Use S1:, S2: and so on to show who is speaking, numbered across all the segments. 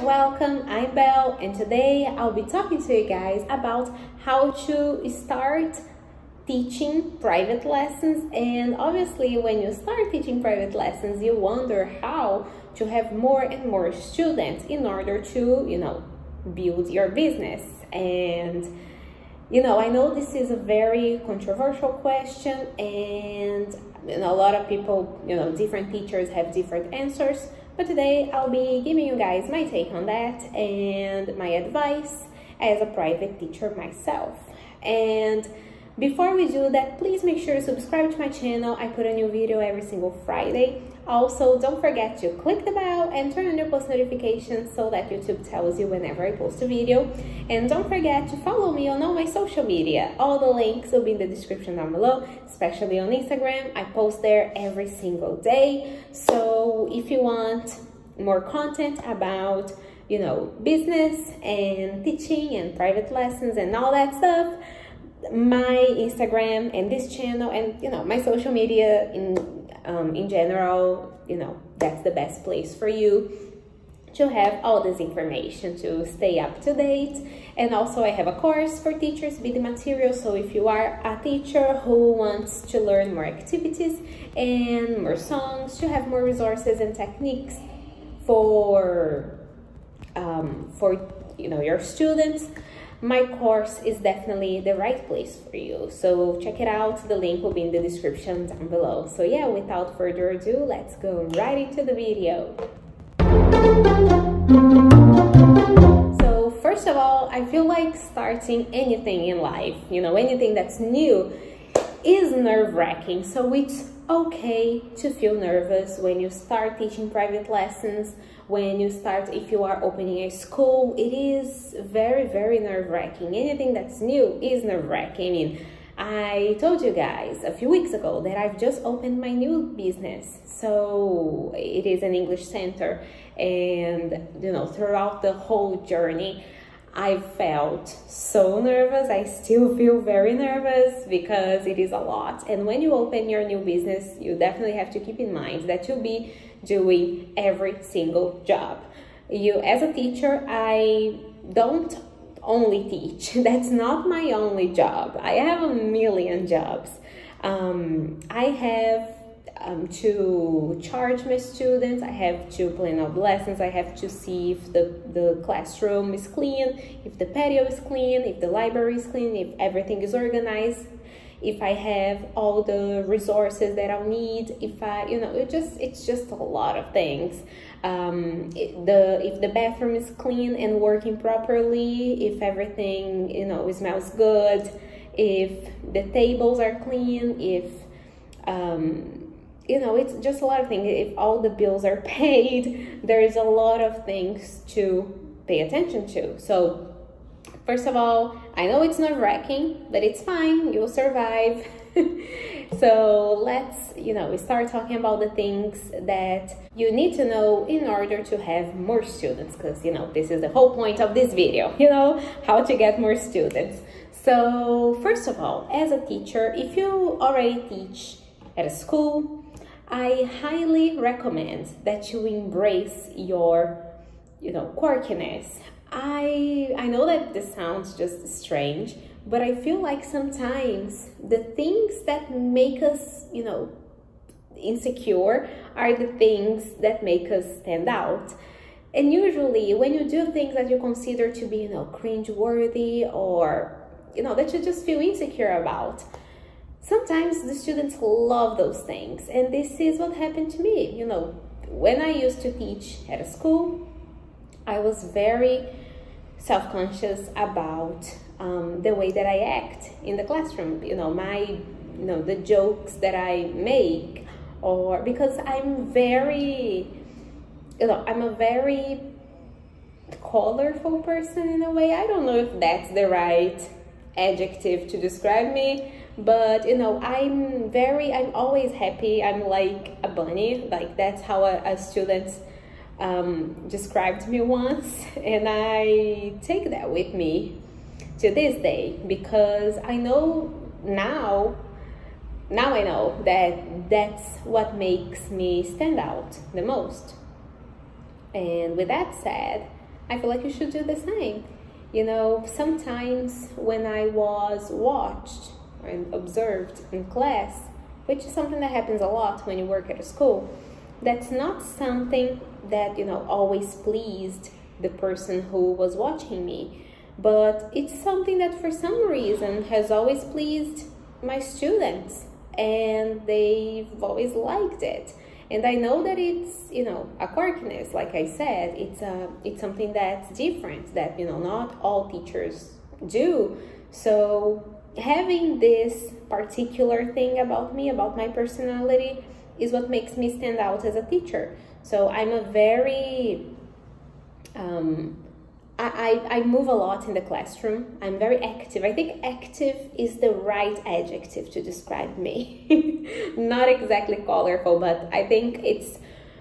S1: welcome. I'm Belle, and today I'll be talking to you guys about how to start teaching private lessons. And obviously, when you start teaching private lessons, you wonder how to have more and more students in order to, build your business. And I know this is a very controversial question, and a lot of people, different teachers have different answers. But today I'll be giving you guys my take on that and my advice as a private teacher myself. And before we do that, please make sure to subscribe to my channel. I put a new video every single Friday. Also, don't forget to click the bell and turn on your post notifications so that YouTube tells you whenever I post a video. And don't forget to follow me on all my social media. All the links will be in the description down below, especially on Instagram. I post there every single day. So if you want more content about, business and teaching and private lessons and all that stuff, my Instagram and this channel and my social media in general, that's the best place for you to have all this information to stay up to date. And also I have a course for teachers, Be the Material. So if you are a teacher who wants to learn more activities and more songs, to have more resources and techniques for your students, my course is definitely the right place for you. So check it out. The link will be in the description down below. So yeah, without further ado, let's go right into the video. So first of all, I feel like starting anything in life, anything that's new is nerve-wracking. So it's okay to feel nervous when you start teaching private lessons. When you start, if you are opening a school, it is very, very nerve-wracking. Anything that's new is nerve-wracking. I told you guys a few weeks ago that I've just opened my new business. So it is an English center. And, throughout the whole journey, I felt so nervous. I still feel very nervous because it is a lot. And when you open your new business, you definitely have to keep in mind that you'll be doing every single job. As a teacher, I don't only teach. That's not my only job. I have a million jobs. I have to charge my students, I have to plan out lessons, I have to see if the classroom is clean, if the patio is clean, if the library is clean, if everything is organized, if I have all the resources that I'll need, if it's just a lot of things. If the bathroom is clean and working properly, if everything, smells good, if the tables are clean, if it's just a lot of things. If all the bills are paid, there is a lot of things to pay attention to. So first of all, I know it's nerve-wracking, but it's fine. You'll survive. So let's, start talking about the things that you need to know in order to have more students. Because, this is the whole point of this video, how to get more students. So first of all, as a teacher, if you already teach at a school, I highly recommend that you embrace your, quirkiness. I know that this sounds just strange, but I feel like sometimes the things that make us, insecure are the things that make us stand out. And usually when you do things that you consider to be, cringe-worthy or, that you just feel insecure about, sometimes the students love those things. And this is what happened to me. When I used to teach at a school, I was very self-conscious about the way that I act in the classroom. The jokes that I make, or because I'm very, I'm a very colorful person in a way. I don't know if that's the right adjective to describe me, but I'm always happy. I'm like a bunny. Like that's how a student described me once, and I take that with me to this day, because I know now I know that that's what makes me stand out the most. And with that said, I feel like you should do the same. You know, sometimes when I was watched and observed in class, which is something that happens a lot when you work at a school, that's not something that, you know, always pleased the person who was watching me, but it's something that for some reason has always pleased my students, and they've always liked it. And I know that it's, you know, a quirkiness, like I said, it's something that's different, that, you know, not all teachers do. So having this particular thing about me, about my personality, is what makes me stand out as a teacher. So I'm a very, I move a lot in the classroom. I'm very active. I think active is the right adjective to describe me. Not exactly colorful, but I think it's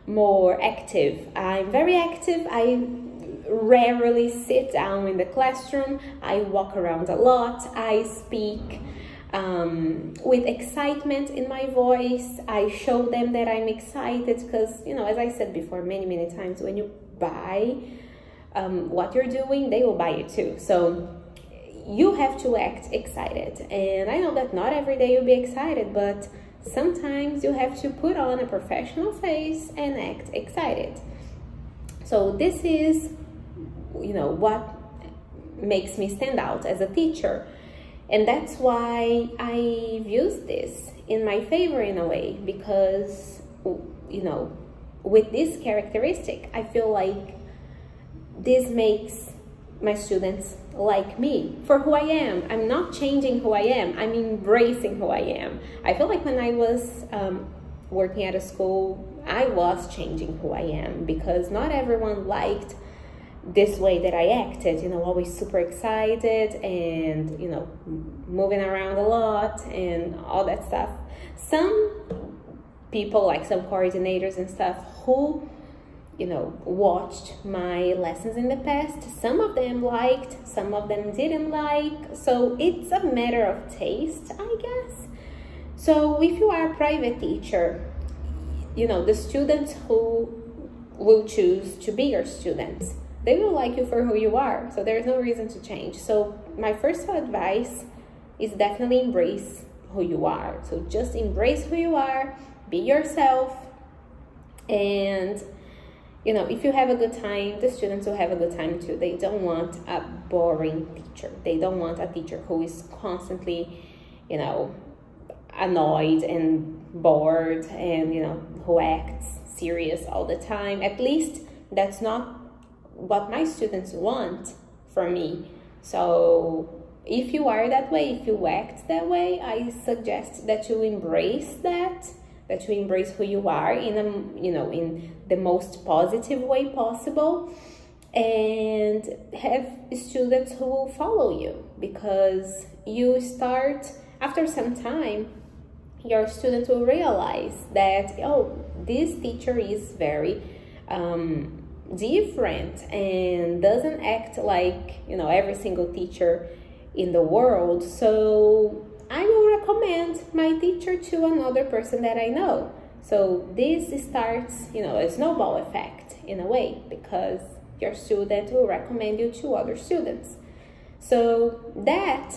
S1: more active. I'm very active. I rarely sit down in the classroom. I walk around a lot. I speak with excitement in my voice. I show them that I'm excited because, you know, as I said before many times, when you buy what you're doing, they will buy it too. So you have to act excited. And I know that not every day you'll be excited, but sometimes you have to put on a professional face and act excited. So this is, you know, what makes me stand out as a teacher. And that's why I've used this in my favor in a way, because, you know, with this characteristic, I feel like this makes my students like me for who I am. I'm not changing who I am. I'm embracing who I am. I feel like when I was working at a school, I was changing who I am, because not everyone liked this way that I acted, you know, always super excited and, you know, moving around a lot and all that stuff. Some people, like some coordinators and stuff, who, you know, watched my lessons in the past, some of them liked, some of them didn't like. So it's a matter of taste, I guess. So if you are a private teacher, you know, the students who will choose to be your students, they will like you for who you are. So there's no reason to change. So my first advice is definitely embrace who you are. So just embrace who you are, be yourself, and, you know, if you have a good time, the students will have a good time too. They don't want a boring teacher. They don't want a teacher who is constantly, you know, annoyed and bored and, you know, who acts serious all the time. At least that's not what my students want from me. So if you are that way, if you act that way, I suggest that you embrace that you embrace who you are in a, you know, in the most positive way possible, and have students who will follow you, because you start, after some time, your students will realize that, oh, this teacher is very different and doesn't act like, you know, every single teacher in the world. So I will recommend my teacher to another person that I know. So this starts, you know, a snowball effect in a way, because your student will recommend you to other students. So that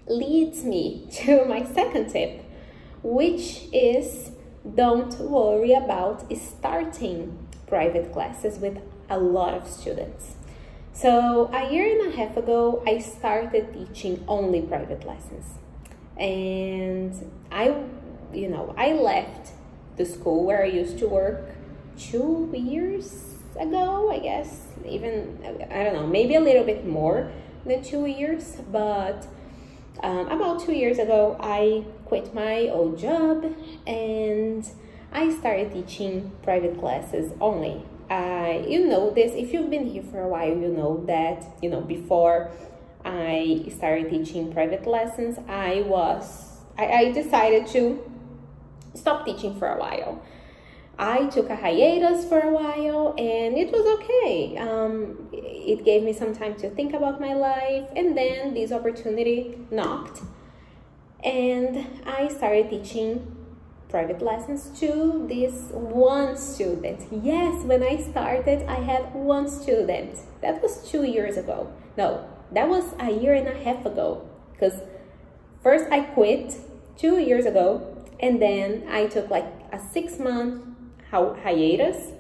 S1: leads me to my second tip, which is don't worry about starting private classes with a lot of students. So a year and a half ago, I started teaching only private lessons. And I left the school where I used to work 2 years ago, I guess. Even, I don't know, maybe a little bit more than 2 years. But about 2 years ago, I quit my old job and I started teaching private classes only. You know this, if you've been here for a while, you know that, you know, before I started teaching private lessons, I decided to stop teaching for a while. I took a hiatus for a while and it was okay. It gave me some time to think about my life, and then this opportunity knocked and I started teaching private lessons to this one student. Yes, when I started, I had one student. That was 2 years ago. No, that was a year and a half ago. Because first I quit 2 years ago, and then I took like a 6-month hiatus.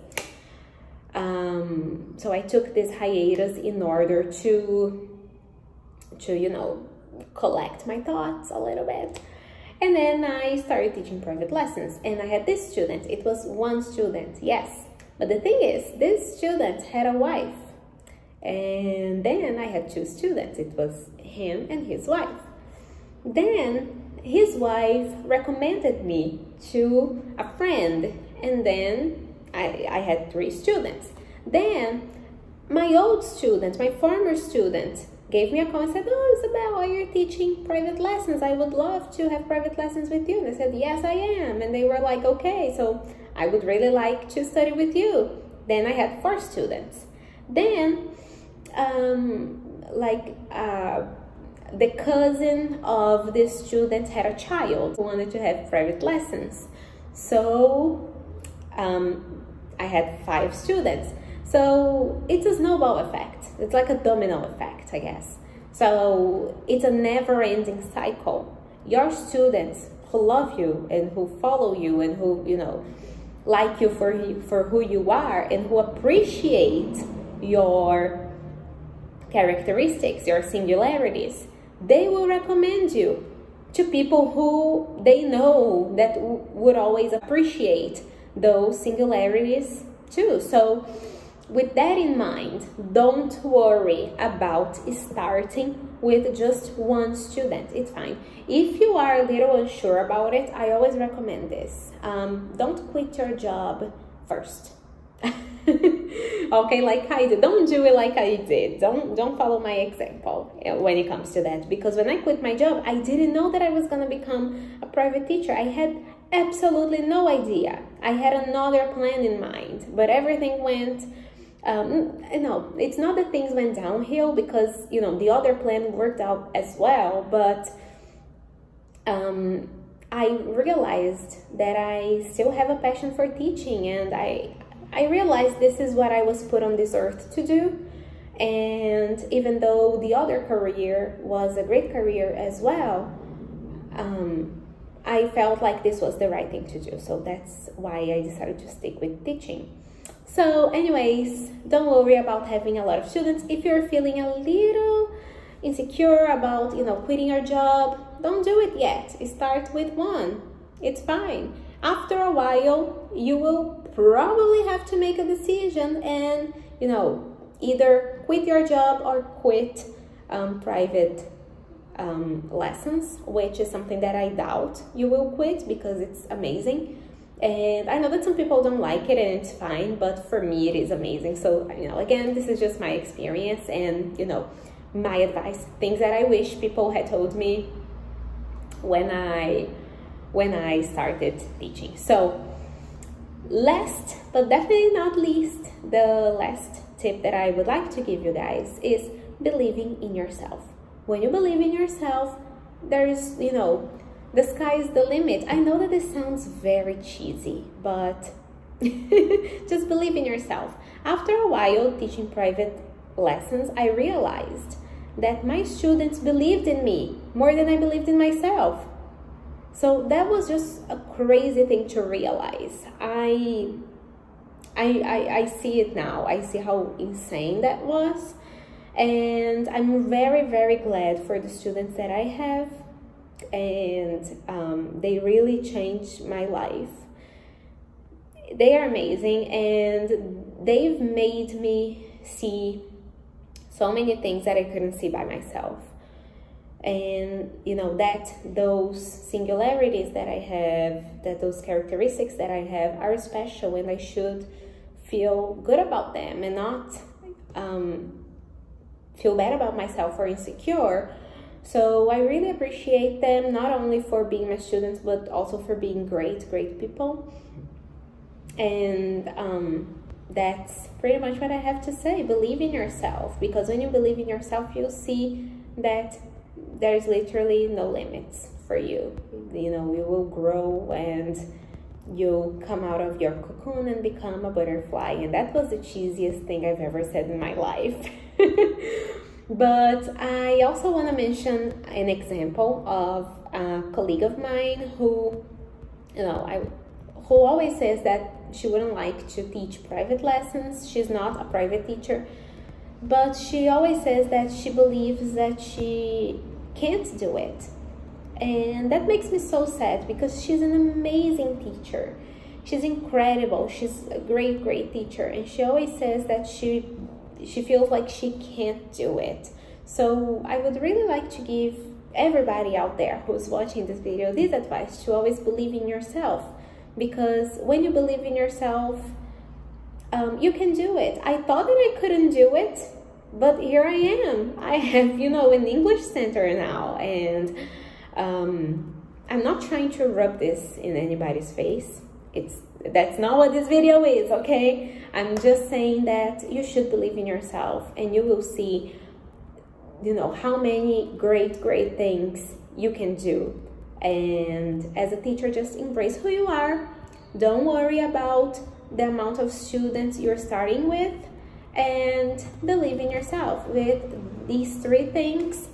S1: So I took this hiatus in order to you know, collect my thoughts a little bit. And then I started teaching private lessons, and I had this student. It was one student, yes. But the thing is, this student had a wife. And then I had 2 students. It was him and his wife. Then his wife recommended me to a friend, and then I had 3 students. Then my old student, my former student, gave me a call and said, "Oh, Isabel, are you teaching private lessons? I would love to have private lessons with you." And I said, "Yes, I am." And they were like, "Okay, so I would really like to study with you." Then I had 4 students. Then, the cousin of this student had a child who wanted to have private lessons. So I had 5 students. So it's a snowball effect. It's like a domino effect, I guess. So it's a never-ending cycle. Your students who love you and who follow you and who, you know, like you for who you are and who appreciate your characteristics, your singularities, they will recommend you to people who they know that would always appreciate those singularities too. So with that in mind, don't worry about starting with just one student. It's fine. If you are a little unsure about it, I always recommend this. Don't quit your job first. Okay, like I did. Don't do it like I did. Don't follow my example when it comes to that. Because when I quit my job, I didn't know that I was going to become a private teacher. I had absolutely no idea. I had another plan in mind, but everything went... no, it's not that things went downhill, because, you know, the other plan worked out as well, but I realized that I still have a passion for teaching, and I realized this is what I was put on this earth to do. And even though the other career was a great career as well, I felt like this was the right thing to do. So that's why I decided to stick with teaching. So anyways, don't worry about having a lot of students. If you're feeling a little insecure about, you know, quitting your job, don't do it yet. Start with one. It's fine. After a while, you will probably have to make a decision and, you know, either quit your job or quit private lessons, which is something that I doubt you will quit, because it's amazing. And I know that some people don't like it, and it's fine, but for me it is amazing. So, you know, again, this is just my experience and, you know, my advice, things that I wish people had told me when I started teaching. So last but definitely not least, the last tip that I would like to give you guys is believing in yourself. When you believe in yourself, there's, you know, the sky is the limit. I know that this sounds very cheesy, but just believe in yourself. After a while teaching private lessons, I realized that my students believed in me more than I believed in myself. So that was just a crazy thing to realize. I see it now. I see how insane that was. And I'm very, very glad for the students that I have. And they really changed my life. They are amazing, and they've made me see so many things that I couldn't see by myself. And you know, that those singularities that I have, that those characteristics that I have are special, and I should feel good about them and not feel bad about myself or insecure. So I really appreciate them, not only for being my students, but also for being great people. And that's pretty much what I have to say. Believe in yourself, because when you believe in yourself, you'll see that there's literally no limits for you. You know, you will grow, and you come out of your cocoon and become a butterfly. And that was the cheesiest thing I've ever said in my life. But I also want to mention an example of a colleague of mine who, who always says that she wouldn't like to teach private lessons. She's not a private teacher, but she always says that she believes that she can't do it. And that makes me so sad, because she's an amazing teacher. She's incredible. She's a great, great teacher. And she always says that she feels like she can't do it. So I would really like to give everybody out there who's watching this video this advice, to always believe in yourself. Because when you believe in yourself, you can do it. I thought that I couldn't do it, but here I am. I have, an English center now, and I'm not trying to rub this in anybody's face. That's not what this video is, okay? I'm just saying that you should believe in yourself, and you will see, how many great, great things you can do. And as a teacher, just embrace who you are. Don't worry about the amount of students you're starting with, and believe in yourself. With these 3 things,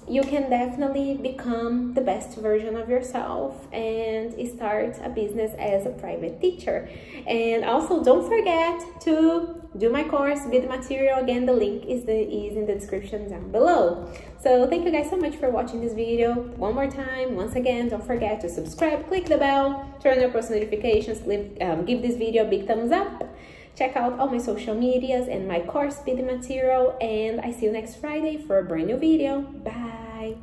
S1: you can definitely become the best version of yourself and start a business as a private teacher. And also, don't forget to do my course, Be the Material. Again, the link is in the description down below. So thank you guys so much for watching this video. One more time, once again, don't forget to subscribe, click the bell, turn on your post notifications, give this video a big thumbs up. Check out all my social medias and my course, Be the Material, and I see you next Friday for a brand new video. Bye!